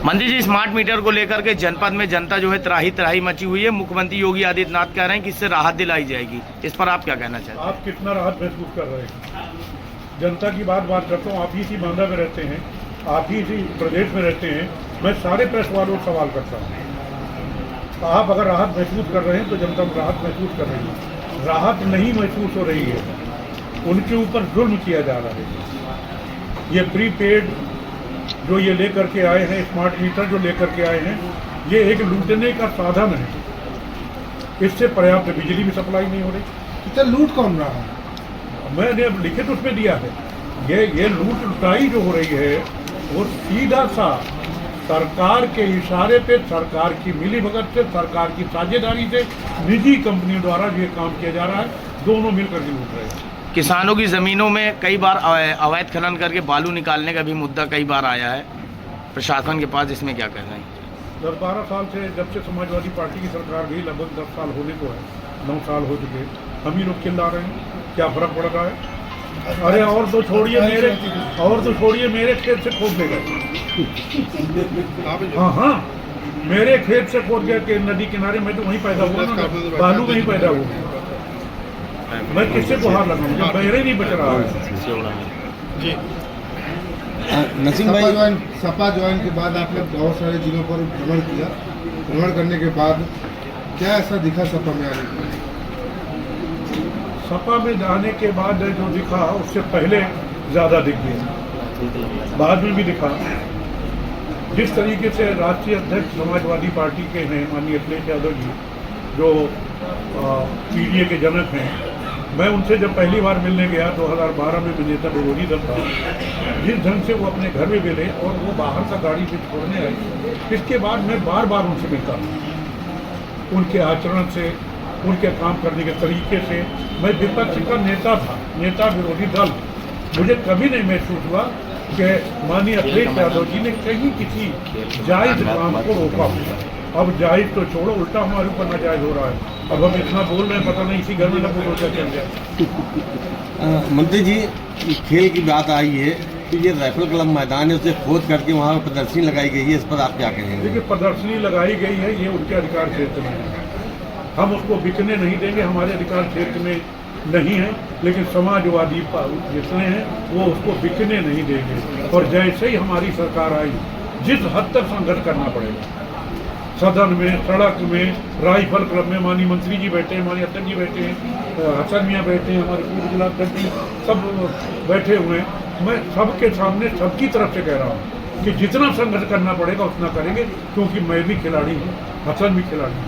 मंत्री जी, smart meter को लेकर के जनपद में जनता जो है त्राही त्राही मची हुई है। मुख्यमंत्री योगी आदित्यनाथ कह रहे हैं कि इससे राहत दिलाई जाएगी। इस पर आप क्या कहना चाहते हैं? आप कितना राहत महसूस कर रहे हैं? जनता की बात करता हूँ। आप ही इसी बांदा में रहते हैं, आप ही इसी प्रदेश में रहते हैं। मैं सारे प्रेस वालों को सवाल करता हूँ, आप अगर राहत महसूस कर रहे हैं तो जनता राहत महसूस कर रही है। राहत नहीं महसूस हो रही है, उनके ऊपर जुल्म किया जा रहा है। ये प्रीपेड जो ये लेकर के आए हैं, स्मार्ट मीटर जो लेकर के आए हैं, ये एक लूटने का साधन है। इससे पर्याप्त बिजली भी सप्लाई नहीं हो रही। तो लूट कौन रहा है? मैंने अब लिखित उसमें दिया है। ये लुटाई जो हो रही है वो सीधा सा सरकार के इशारे पे, सरकार की मिलीभगत से, सरकार की साझेदारी से निजी कंपनियों द्वारा ये काम किया जा रहा है। दोनों मिलकर के लूट रहे हैं। किसानों की ज़मीनों में कई बार अवैध खनन करके बालू निकालने का भी मुद्दा कई बार आया है प्रशासन के पास, इसमें क्या कहना है? 10-12 साल से जब से समाजवादी पार्टी की सरकार गई, लगभग 10 साल होने को है, 9 साल हो चुके, हम ही लोग चिल्ला रहे हैं। क्या फर्क पड़ रहा है? अरे और तो छोड़िए मेरे खेत से खोद ले गए। हाँ, मेरे खेत से खोद गया कि नदी किनारे में, तो वहीं पैदा हुआ ना, बालू में ही पैदा हुआ। मैं किससे गुहार लगाऊं जब मेरे नहीं बच रहा है? जी नसीम भाई, सपा ज्वाइन के बाद आपने बहुत सारे जिलों पर भ्रमण किया। भ्रमण करने के बाद क्या ऐसा दिखा सपा में आने के? सपा में जाने के बाद जो दिखा उससे पहले ज़्यादा दिख गया, बाद में भी दिखा। जिस तरीके से राष्ट्रीय अध्यक्ष समाजवादी पार्टी के हैं माननीय अखिलेश यादव जी, जो पीडीए के जनक हैं, मैं उनसे जब पहली बार मिलने गया 2012 में, मैं नेता विरोधी दल था, जिस ढंग से वो अपने घर में मिले और वो बाहर का गाड़ी से छोड़ने आए, इसके बाद मैं बार बार उनसे मिलता था। उनके आचरण से, उनके काम करने के तरीके से, मैं विपक्ष का नेता था, नेता विरोधी दल। मुझे कभी नहीं महसूस हुआ कि माननीय अखिलेश यादव जी ने कहीं किसी जायज़ काम को रोका हो। अब जायज़ तो छोड़ो, उल्टा हमारे ऊपर नाजायज़ हो रहा है। अब हम इतना बोल रहे हैं, पता नहीं इसी घर में न बोलो क्या चल जाए। मंत्री जी, खेल की बात आई है कि ये राइफल क्लब मैदान है, उसे खोद करके वहाँ प्रदर्शनी लगाई गई है, इस पर आप क्या कहेंगे? देखिए, प्रदर्शनी लगाई गई है, ये उनके अधिकार क्षेत्र में है, हम उसको बिकने नहीं देंगे। हमारे अधिकार क्षेत्र में नहीं है, लेकिन समाजवादी जितने हैं वो उसको बिकने नहीं देंगे। और जैसे ही हमारी सरकार आई, जिस हद तक संघर्ष करना पड़ेगा, सदन में, सड़क में, राइफल क्लब में, माननीय मंत्री जी बैठे हैं, माननीय अध्यक्ष जी बैठे हैं, हसन मियाँ बैठे हैं, हमारे पूर्व जिलाध्यक्ष जी सब बैठे हुए हैं। मैं सबके सामने सबकी तरफ से कह रहा हूँ कि जितना संघर्ष करना पड़ेगा उतना करेंगे, क्योंकि मैं भी खिलाड़ी हूँ, हसन भी खिलाड़ी हूँ।